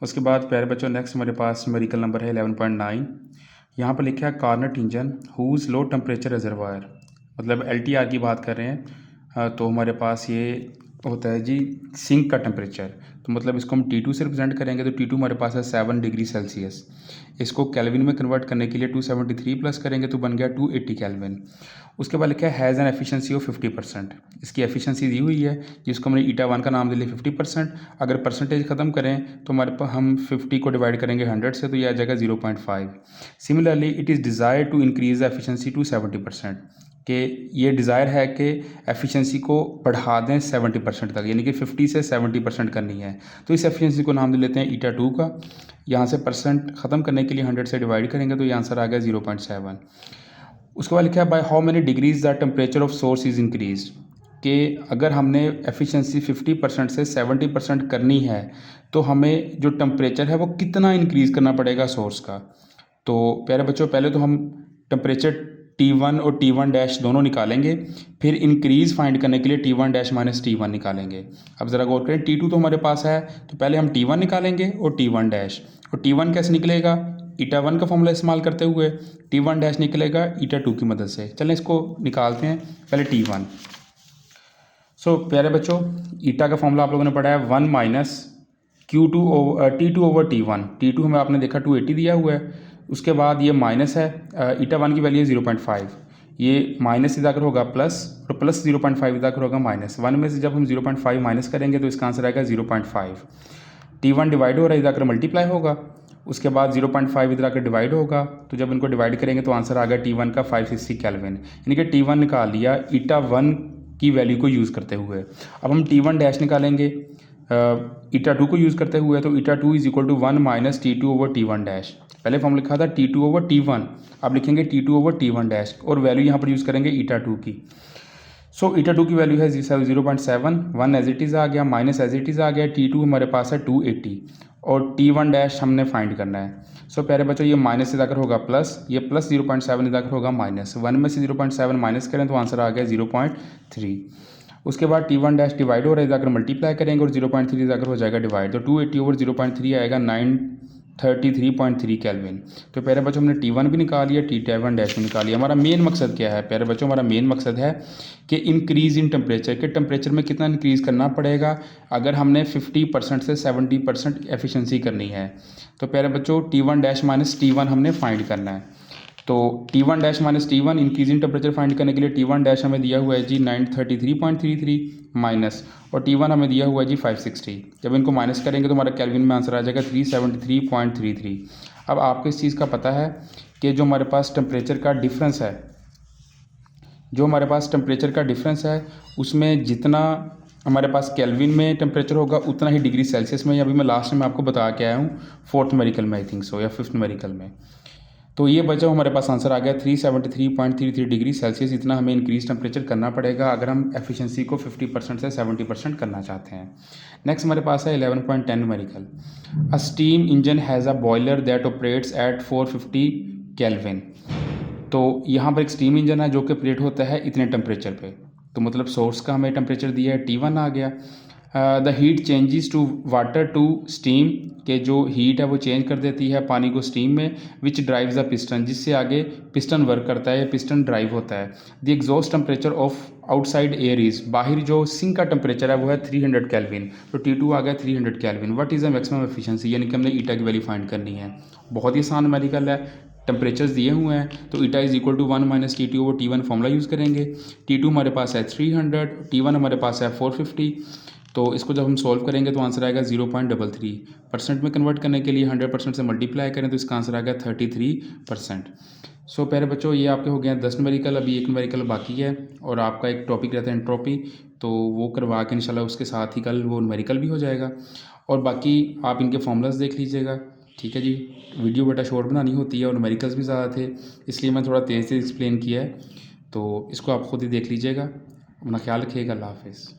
उसके बाद प्यारे बच्चों नेक्स्ट हमारे पास न्यूमेरिकल नंबर है 11.9। यहाँ पर लिखा है Carnot engine whose low temperature reservoir, मतलब LTR की बात कर रहे हैं। तो हमारे पास ये होता है जी सिंक का टेम्परेचर। तो मतलब इसको हम T2 से रिप्रेजेंट करेंगे तो T2 हमारे पास है 7 डिग्री सेल्सियस। इसको केल्विन में कन्वर्ट करने के लिए 273 प्लस करेंगे तो बन गया 280 केल्विन। उसके बाद लिखा है हैज़ एन एफिशिएंसी ऑफ 50%। इसकी एफिशिएंसी दी हुई है जिसको हमने ईटा 1 का नाम दे लिया 50%। अगर परसेंटेज ख़त्म करें तो हमारे पास हम 50 को डिवाइड करेंगे 100 से तो यह आ जाएगा 0.5। Similarly it is desire to increase the efficiency to 70%, कि ये डिज़ायर है कि एफिशिएंसी को बढ़ा दें 70% तक, यानी कि 50 से 70% करनी है। तो इस एफिशिएंसी को नाम दे लेते हैं ईटा 2 का। यहाँ से परसेंट ख़त्म करने के लिए 100 से डिवाइड करेंगे तो ये आंसर आ गया 0.7। उसके बाद लिखा है by how many degrees the temperature of source is increase, कि अगर हमने एफिशिएंसी 50% से 70% करनी है तो हमें जो टेम्परेचर है वो कितना इंक्रीज़ करना पड़ेगा सोर्स का। तो प्यारे बच्चों पहले तो हम टेम्परेचर T1 और T1 डैश दोनों निकालेंगे, फिर इंक्रीज़ फाइंड करने के लिए T1 डैश माइनस T1 निकालेंगे। अब ज़रा गौर करें, T2 तो हमारे पास है तो पहले हम T1 निकालेंगे और T1 डैश, और T1 कैसे निकलेगा, ईटा 1 का फॉर्मूला इस्तेमाल करते हुए। T1 डैश निकलेगा ईटा 2 की मदद से। चलें इसको निकालते हैं पहले T1। सो प्यारे बच्चों ईटा का फॉर्मूला आप लोगों ने पढ़ा है 1 minus T2 over T1। T2 हमें आपने देखा 280 दिया हुआ है। उसके बाद ये माइनस है, ईटा 1 की वैल्यू है 0.5, ये माइनस इधर होगा प्लस और प्लस 0.5 इधर होगा माइनस। 1 में से जब हम 0.5 माइनस करेंगे तो इसका आंसर आएगा 0.5। T1 डिवाइड हो रहा है इधर मल्टीप्लाई होगा, उसके बाद 0.5 इधर आकर डिवाइड होगा, तो जब इनको डिवाइड करेंगे तो आंसर आ गया T1 का 560 केल्विन, यानी कि T1 निकाल लिया ईटा 1 की वैल्यू को यूज़ करते हुए। अब हम T1 डैश निकालेंगे ईटा 2 को यूज़ करते हुए, तो eta 2 is equal to 1 minus T2 over T1 dash. पहले फॉर्म लिखा था T2 ओवर T1, अब लिखेंगे T2 ओवर T1 डैश और वैल्यू यहाँ पर यूज़ करेंगे ईटा 2 की। सो ईटा 2 की वैल्यू है 0.7, 1 एज इट इज़ आ गया, माइनस एज इट इज़ आ गया, T2 हमारे पास है 280 और T1 डैश हमने फाइंड करना है। सो प्यारे बच्चों ये माइनस से जाकर होगा प्लस, ये प्लस 0.7 जाकर होगा माइनस। 1 में से 0.7 माइनस करें तो आंसर आ गया 0.3। उसके बाद T1 डैश डिवाइड हो रहा है जाकर मल्टीप्लाई करेंगे और 0.3 जाकर हो जाएगा डिवाइड, तो 280 ओवर 0.3 आएगा 933.3 केल्विन। तो प्यारे बच्चों हमने T1 भी निकाल लिया, T1 डैश भी निकाल लिया। हमारा मेन मकसद क्या है प्यारे बच्चों, हमारा मेन मकसद है कि इंक्रीज़ इन टेम्परेचर, के टेम्परेचर में कितना इंक्रीज़ करना पड़ेगा अगर हमने 50% से 70% एफिशिएंसी करनी है। तो प्यारे बच्चों T1 डैश माइनस T1 हमने फाइंड करना है। तो T1 dash minus T1 increase in temperature find करने के लिए T1 डैश हमें दिया हुआ है जी 933.33 माइनस, और T1 हमें दिया हुआ है जी 560। जब इनको माइनस करेंगे तो हमारा केल्विन में आंसर आ जाएगा 373.33। अब आपको इस चीज़ का पता है कि जो हमारे पास टेम्परेचर का डिफरेंस है, उसमें जितना हमारे पास केल्विन में टेम्परेचर होगा उतना ही डिग्री सेल्सियस में, अभी मैं लास्ट में आपको बता के आया हूँ 4th न्यूमेरिकल में आई थिंक सो, या 5th न्यूमेरिकल में। तो ये बचा हमारे पास आंसर आ गया 373.33 डिग्री सेल्सियस। इतना हमें इंक्रीज टेम्परेचर करना पड़ेगा अगर हम एफिशिएंसी को 50% से 70% करना चाहते हैं। नेक्स्ट हमारे पास है 11.10 numerical. A steam engine has a boiler that operates at 450 kelvin. तो यहाँ पर एक स्टीम इंजन है जो कि ऑपरेट होता है इतने टेम्परेचर पे, तो मतलब सोर्स का हमें टेम्परेचर दिया है T1 आ गया। The heat changes to water to steam, के जो हीट है वो चेंज कर देती है पानी को स्टीम में, विच ड्राइव्स द पिस्टन, जिससे आगे पिस्टन वर्क करता है, पिस्टन ड्राइव होता है। The exhaust temperature of outside air is, बाहर जो सिंक का टेम्परेचर है वो है 300 केल्विन, तो T2 आ गया 300 kelvin. What is the maximum efficiency, यानी कि हमने ईटा की वैल्यू फाइंड करनी है। बहुत ही आसान न्यूमेरिकल है, टेम्परेचर्स दिए हुए हैं, तो eta is equal to 1 minus T2 over T1 formula use करेंगे। T2 हमारे पास है 300, T1 हमारे पास है 450, तो इसको जब हम सॉल्व करेंगे तो आंसर आएगा 0.33। परसेंट में कन्वर्ट करने के लिए 100% से मल्टीप्लाई करें तो इसका आंसर आ गया 33%। सो प्यारे बच्चों ये आपके हो गए हैं 10 न्यूमेरिकल, अभी एक न्यूमेरिकल बाकी है और आपका एक टॉपिक रहता है एंट्रोपी, तो वो करवा के इंशाल्लाह उसके साथ ही कल वो न्यूमेरिकल भी हो जाएगा। और बाकी आप इनके फॉर्मूलाज देख लीजिएगा, ठीक है जी। वीडियो बेटा शॉर्ट बनानी होती है और न्यूमेरिकल्स भी ज़्यादा थे इसलिए मैं थोड़ा तेज़ से एक्सप्लेन किया है, तो इसको आप खुद ही देख लीजिएगा। अपना ख्याल रखिएगा, अल्लाह हाफ़िज़।